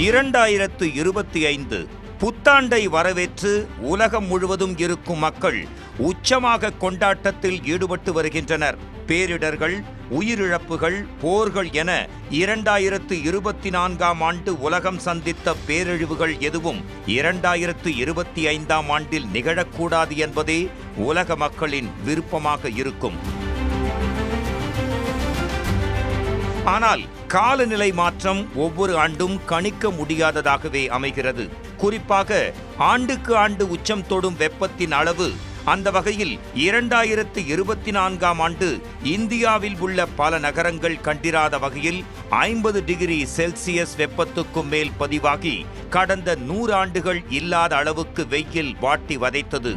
2025 புத்தாண்டை வரவேற்று உலகம் முழுவதும் இருக்கும் மக்கள் உச்சமாக கொண்டாட்டத்தில் ஈடுபட்டு வருகின்றனர். பேரிடர்கள், உயிரிழப்புகள், போர்கள் என 2024ஆம் ஆண்டு உலகம் சந்தித்த பேரழிவுகள் எதுவும் 2025ஆம் ஆண்டில் நிகழக்கூடாது என்பதே உலக மக்களின் விருப்பமாக இருக்கும். ஆனால் காலநிலை மாற்றம் ஒவ்வொரு ஆண்டும் கணிக்க முடியாததாகவே அமைகிறது. குறிப்பாக ஆண்டுக்கு ஆண்டு உச்சம் தொடும் வெப்பத்தின் அளவு. அந்த வகையில் 2024ஆம் ஆண்டு இந்தியாவில் உள்ள பல நகரங்கள் கண்டிராத வகையில் 50 டிகிரி செல்சியஸ் வெப்பத்துக்கும் மேல் பதிவாகி கடந்த 100 ஆண்டுகள் இல்லாத அளவுக்கு வெயில் வாட்டி வதைத்தது.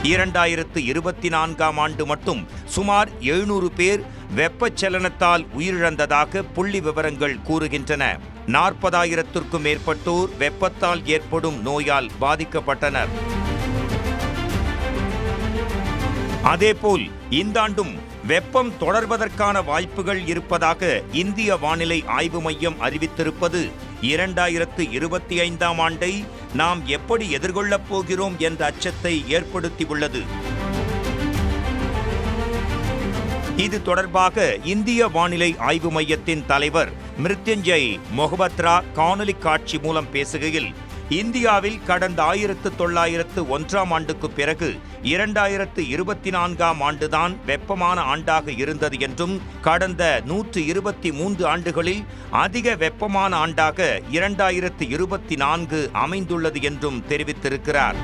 2024ஆம் ஆண்டு மட்டும் சுமார் 700 பேர் வெப்பச்சலனத்தால் உயிரிழந்ததாக புள்ளி விவரங்கள் கூறுகின்றன. 40,000த்திற்கும் மேற்பட்டோர் வெப்பத்தால் ஏற்படும் நோயால் பாதிக்கப்பட்டனர். அதேபோல் இந்த ஆண்டும் வெப்பம் தொடர்வதற்கான வாய்ப்புகள் இருப்பதாக இந்திய வானிலை ஆய்வு மையம் அறிவித்திருப்பது 2025ஆம் ஆண்டை நாம் எப்படி எதிர்கொள்ளப் போகிறோம் என்ற அச்சத்தை ஏற்படுத்தியுள்ளது. இது தொடர்பாக இந்திய வானிலை ஆய்வு மையத்தின் தலைவர் மிருத்யுஞ்சய் மொஹபத்ரா காணொலி காட்சி மூலம் பேசுகையில், இந்தியாவில் கடந்த 1901ஆம் ஆண்டுக்கு பிறகு 2024ஆம் ஆண்டுதான் வெப்பமான ஆண்டாக இருந்தது என்றும், கடந்த 123 ஆண்டுகளில் அதிக வெப்பமான ஆண்டாக 2024 அமைந்துள்ளது என்றும் தெரிவித்திருக்கிறார்.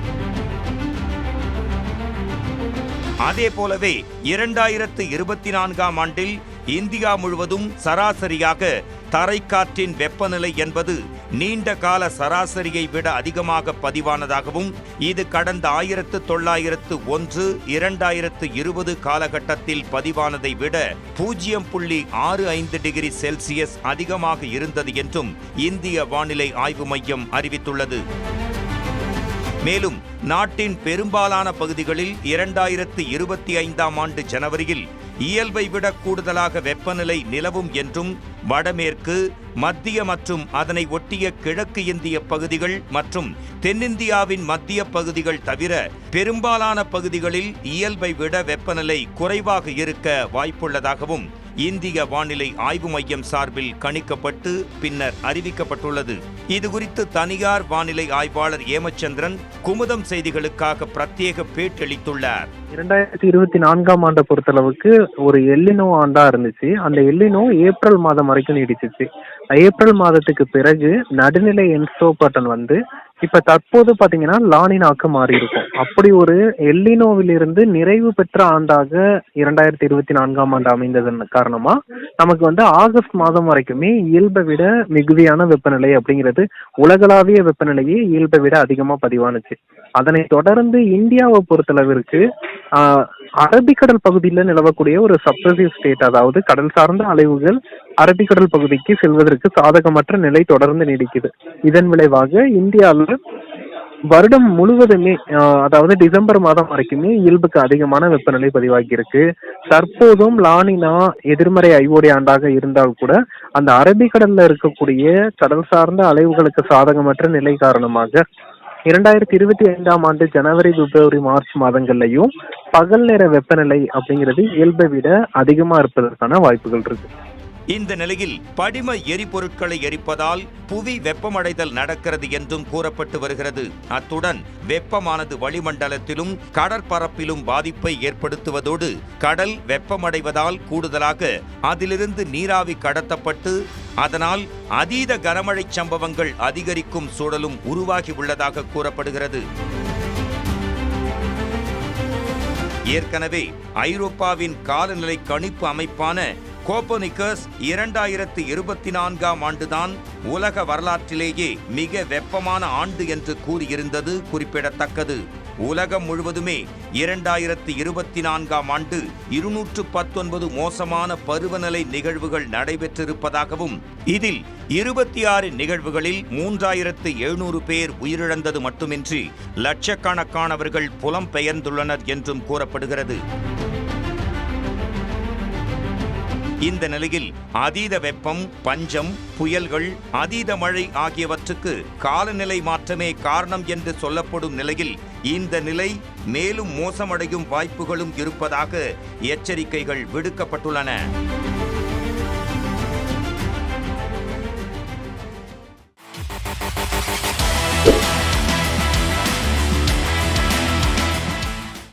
அதே போலவே 2024ஆம் ஆண்டில் இந்தியா முழுவதும் சராசரியாக தரைக்காற்றின் வெப்பநிலை என்பது நீண்ட கால சராசரியை விட அதிகமாக பதிவானதாகவும், இது கடந்த 1901, 2020 காலகட்டத்தில் பதிவானதை விட 0.65 டிகிரி செல்சியஸ் அதிகமாக இருந்தது என்றும் இந்திய வானிலை ஆய்வு மையம் அறிவித்துள்ளது. மேலும் நாட்டின் பெரும்பாலான பகுதிகளில் 2025ஆம் ஆண்டு ஜனவரியில் இயல்பை விட கூடுதலாக வெப்பநிலை நிலவும் என்றும், வடமேற்கு, மத்திய மற்றும் அதனை ஒட்டிய கிழக்கு இந்திய பகுதிகள் மற்றும் தென்னிந்தியாவின் மத்திய பகுதிகள் தவிர பெரும்பாலான பகுதிகளில் இயல்பை விட வெப்பநிலை குறைவாக இருக்க வாய்ப்புள்ளதாகவும் இந்திய வானிலை ஆய்வு மையம் சார்பில் கணிக்கப்பட்டு பின்னர் அறிவிக்கப்பட்டுள்ளது. இதுகுறித்து தனியார் வானிலை ஆய்வாளர் ஏமச்சந்திரன் குமுதம் செய்திகளுக்காக பிரத்யேக பேட்டியளித்துள்ளார். 2024ஆம் ஆண்டை பொறுத்தளவுக்கு ஒரு எல்லினோ ஆண்டா இருந்துச்சு. அந்த எல்லினோ ஏப்ரல் மாதம் வரைக்கும் நீடிச்சிச்சு. ஏப்ரல் மாதத்துக்கு பிறகு நடுநிலை என்சோ பேட்டர்ன் வந்து இப்ப தற்போது பாத்தீங்கன்னா லானினாக்கு மாறி இருக்கும். அப்படி ஒரு எல்லினோவிலிருந்து நிறைவு பெற்ற ஆண்டாக 2024ஆம் ஆண்டு அமைந்ததன் காரணமா நமக்கு வந்து ஆகஸ்ட் மாதம் வரைக்குமே இயல்பை விட மிகுதியான வெப்பநிலை அப்படிங்கிறது, உலகளாவிய வெப்பநிலையே இயல்பை விட அதிகமா பதிவானுச்சு. அதனை தொடர்ந்து இந்தியாவை பொறுத்தளவிற்கு அரபிக்கடல் பகுதியில் நிலவக்கூடிய ஒரு சப்ரசிவ் ஸ்டேட், அதாவது கடல் சார்ந்த அலைவுகள் அரபிக்கடல் பகுதிக்கு செல்வதற்கு சாதகமற்ற நிலை தொடர்ந்து நீடிக்குது. இதன் விளைவாக இந்தியாவில் வருடம் முழுவதுமே, அதாவது டிசம்பர் மாதம் வரைக்குமே இயல்புக்கு அதிகமான வெப்பநிலை பதிவாகி இருக்கு. தற்போதும் லானினா எதிர்மறை ஐஓடி ஆண்டாக இருந்தால் கூட அந்த அரபிக்கடல்ல இருக்கக்கூடிய கடல் சார்ந்த அலைவுகளுக்கு சாதகமற்ற நிலை காரணமாக 2025ஆம் ஆண்டு ஜனவரி, பிப்ரவரி, மார்ச் மாதங்கள்லையும் பகல் நேர வெப்பநிலை அப்படிங்கிறது இயல்பை விட அதிகமா இருப்பதற்கான வாய்ப்புகள் இருக்கு. இந்த நிலையில் படிம எரிபொருட்களை எரிப்பதால் புவி வெப்பமடைதல் நடக்கிறது என்றும் கூறப்பட்டு வருகிறது. அத்துடன் வெப்பமானது வளிமண்டலத்திலும் கடற்பரப்பிலும் பாதிப்பை ஏற்படுத்துவதோடு கடல் வெப்பமடைவதால் கூடுதலாக அதிலிருந்து நீராவி கடத்தப்பட்டு அதனால் அதீத கனமழை சம்பவங்கள் அதிகரிக்கும் சூழலும் உருவாகி உள்ளதாக கூறப்படுகிறது. ஏற்கனவே ஐரோப்பாவின் காலநிலை கணிப்பு அமைப்பான கோப்பர்னிக்கஸ் 2024ஆம் ஆண்டுதான் உலக வரலாற்றிலேயே மிக வெப்பமான ஆண்டு என்று கூறியிருந்தது குறிப்பிடத்தக்கது. உலகம் முழுவதுமே 2024ஆம் ஆண்டு 219 மோசமான பருவநிலை நிகழ்வுகள் நடைபெற்றிருப்பதாகவும், இதில் 26 நிகழ்வுகளில் 3700 பேர் உயிரிழந்தது மட்டுமின்றி லட்சக்கணக்கானவர்கள் புலம்பெயர்ந்துள்ளனர் என்றும் கூறப்படுகிறது. இந்த நிலையில் அதீத வெப்பம், பஞ்சம், புயல்கள், அதீத மழை ஆகியவற்றுக்கு காலநிலை மாற்றமே காரணம் என்று சொல்லப்படும் நிலையில் இந்த நிலை மேலும் மோசமடையும் வாய்ப்புகளும் இருப்பதாக எச்சரிக்கைகள் விடுக்கப்பட்டுள்ளன.